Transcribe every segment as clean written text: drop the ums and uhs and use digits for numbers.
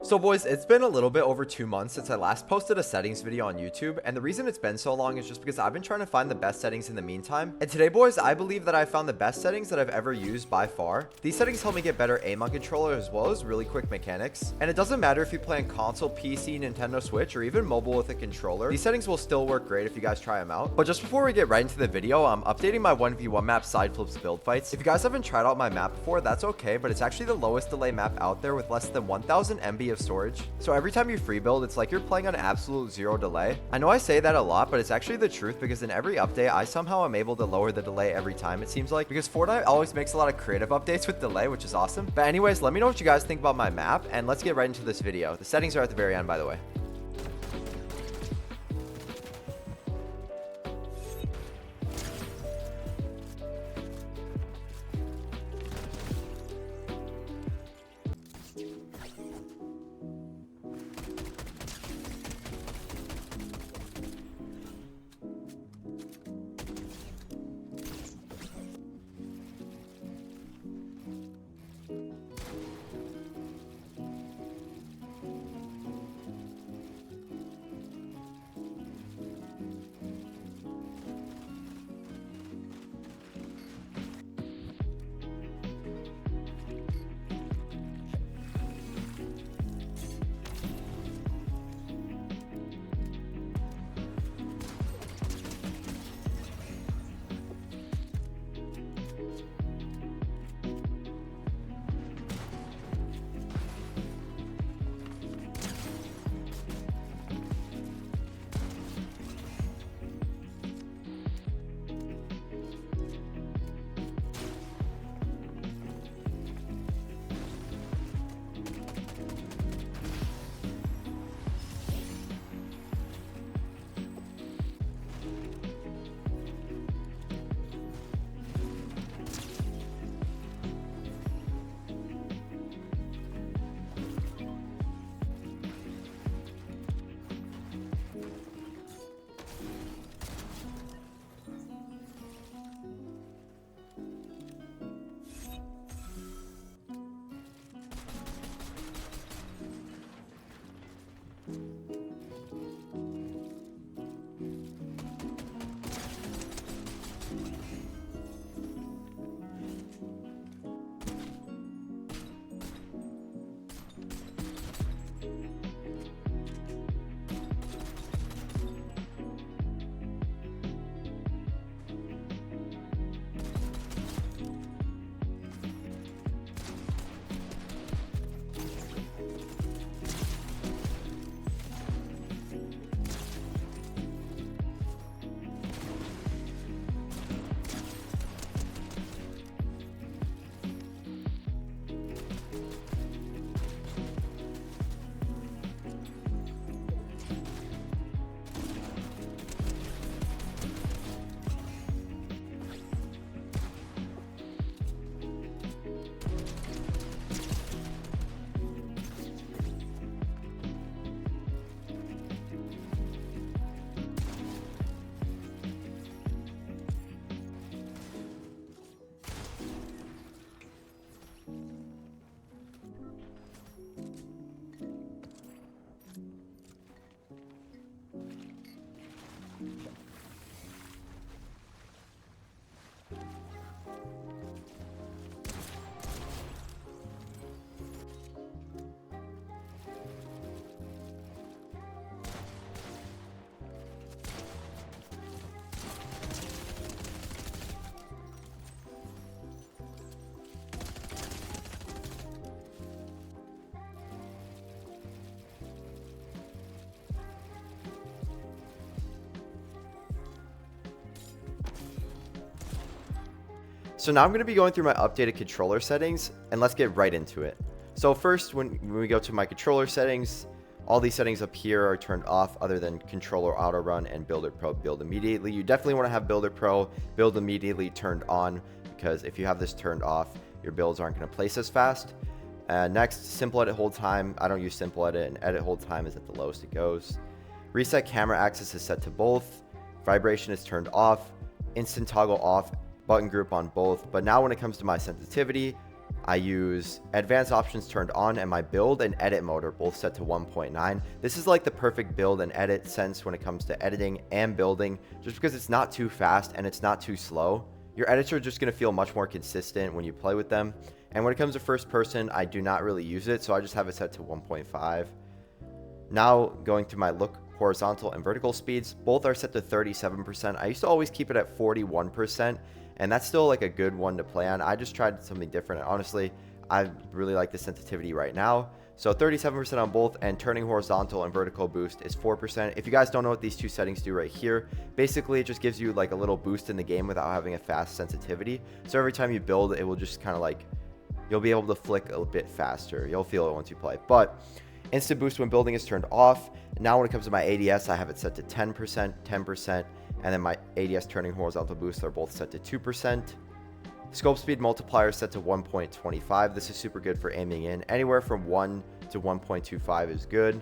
So boys, it's been a little bit over 2 months since I last posted a settings video on YouTube, and the reason it's been so long is just because I've been trying to find the best settings in the meantime. And today boys, I believe that I found the best settings that I've ever used by far. These settings help me get better aim on controller as well as really quick mechanics. And it doesn't matter if you play on console, PC, Nintendo Switch, or even mobile with a controller. These settings will still work great if you guys try them out. But just before we get right into the video, I'm updating my 1v1 map Sideflipz build fights. If you guys haven't tried out my map before, that's okay, but it's actually the lowest delay map out there with less than 1000 MB of storage. So every time you free build, it's like you're playing on absolute zero delay. I know I say that a lot, but it's actually the truth because in every update, I somehow am able to lower the delay every time, it seems like, because Fortnite always makes a lot of creative updates with delay, which is awesome. But anyways, let me know what you guys think about my map, and let's get right into this video. The settings are at the very end, by the way. So now I'm going to be going through my updated controller settings, and let's get right into it. So first, when we go to my controller settings, all these settings up here are turned off other than controller auto run and builder pro build immediately. You definitely want to have builder pro build immediately turned on, because if you have this turned off, your builds aren't going to place as fast. Next, simple edit hold time. I don't use simple edit, and edit hold time is at the lowest it goes. Reset camera access is set to both. Vibration is turned off. Instant toggle off. Button group on both. But now when it comes to my sensitivity, I use advanced options turned on, and my build and edit mode are both set to 1.9. This is like the perfect build and edit sense when it comes to editing and building, just because it's not too fast and it's not too slow. Your edits are just going to feel much more consistent when you play with them. And when it comes to first person, I do not really use it, so I just have it set to 1.5. Now going to my look horizontal and vertical speeds, both are set to 37%. I used to always keep it at 41%, and that's still like a good one to play on. I just tried something different, and honestly, I really like the sensitivity right now. So 37% on both, and turning horizontal and vertical boost is 4%. If you guys don't know what these two settings do right here, basically it just gives you like a little boost in the game without having a fast sensitivity. So every time you build, it will just kind of like, you'll be able to flick a bit faster. You'll feel it once you play. But instant boost when building is turned off. Now when it comes to my ADS, I have it set to 10%, 10%, and then my ADS turning horizontal boost are both set to 2%. Scope speed multiplier is set to 1.25. This is super good for aiming in. Anywhere from 1 to 1.25 is good.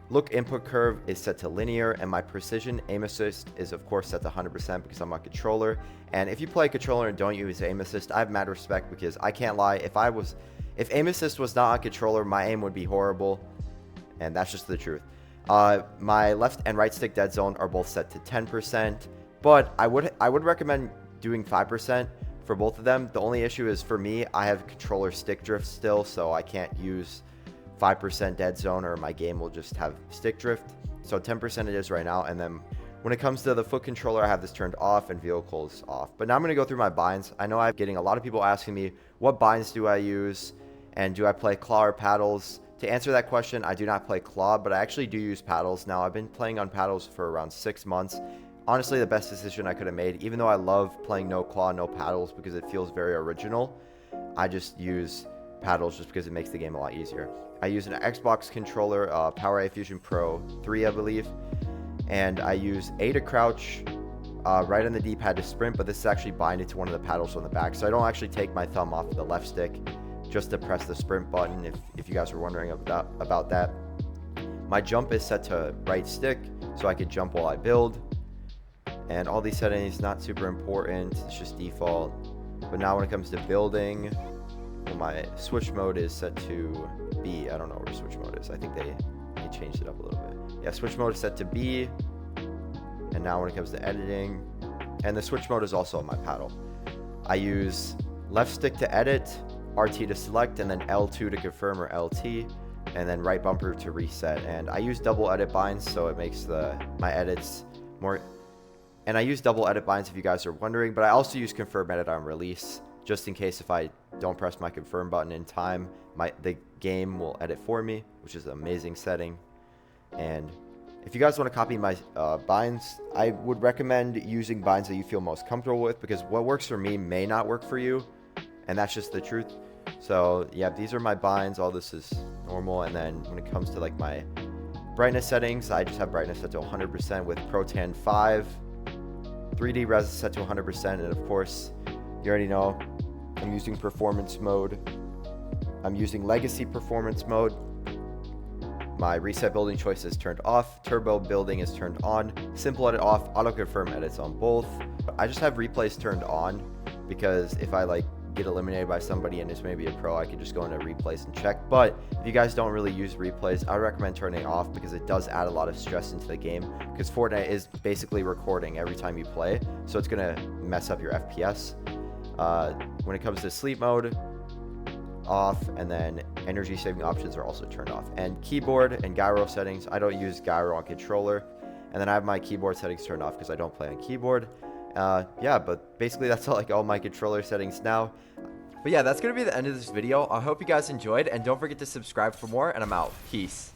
Look input curve is set to linear, and my precision aim assist is of course set to 100% because I'm on controller. And if you play controller and don't use aim assist, I have mad respect, because I can't lie, if aim assist was not on controller, my aim would be horrible, and that's just the truth. My left and right stick dead zone are both set to 10%, but I would recommend doing 5% for both of them. The only issue is for me, I have controller stick drift still, so I can't use 5% dead zone or my game will just have stick drift. So 10% it is right now. And then when it comes to the foot controller, I have this turned off and vehicles off. But now I'm going to go through my binds. I know I'm getting a lot of people asking me, what binds do I use? And do I play claw or paddles? To answer that question, I do not play claw, but I actually do use paddles. Now, I've been playing on paddles for around 6 months. Honestly, the best decision I could have made, even though I love playing no claw, no paddles, because it feels very original. I just use paddles just because it makes the game a lot easier. I use an Xbox controller, PowerA Fusion Pro 3, I believe. And I use A to crouch, right on the D-pad to sprint, but this is actually binded to one of the paddles on the back. So I don't actually take my thumb off the left stick just to press the sprint button, if you guys were wondering about that. My jump is set to right stick, so I can jump while I build. And all these settings, not super important, it's just default. But now when it comes to building, well, my switch mode is set to B. I don't know where switch mode is. I think they changed it up a little bit. Yeah, switch mode is set to B. And now when it comes to editing, and the switch mode is also on my paddle. I use left stick to edit, RT to select, and then L2 to confirm, or LT, and then right bumper to reset. And I use double edit binds, so it makes my edits more. And I use double edit binds if you guys are wondering, but I also use confirm edit on release, just in case if I don't press my confirm button in time, the game will edit for me, which is an amazing setting. And if you guys want to copy my binds, I would recommend using binds that you feel most comfortable with, because what works for me may not work for you, and that's just the truth. So yeah, these are my binds. All this is normal. And then when it comes to like my brightness settings, I just have brightness set to 100% with ProTan 5. 3D res is set to 100%, and of course, you already know, I'm using performance mode. I'm using legacy performance mode. My reset building choice is turned off. Turbo building is turned on. Simple edit off. Auto confirm edits on both. I just have replays turned on, because if I like get eliminated by somebody and it's maybe a pro, I could just go into replays and check. But if you guys don't really use replays, I recommend turning it off, because it does add a lot of stress into the game, because Fortnite is basically recording every time you play, so it's gonna mess up your FPS. When it comes to sleep mode, off, and then energy saving options are also turned off. And keyboard and gyro settings, I don't use gyro on controller, and then I have my keyboard settings turned off because I don't play on keyboard. Yeah, but basically that's all my controller settings now. But yeah, that's gonna be the end of this video. I hope you guys enjoyed, and don't forget to subscribe for more, and I'm out. Peace.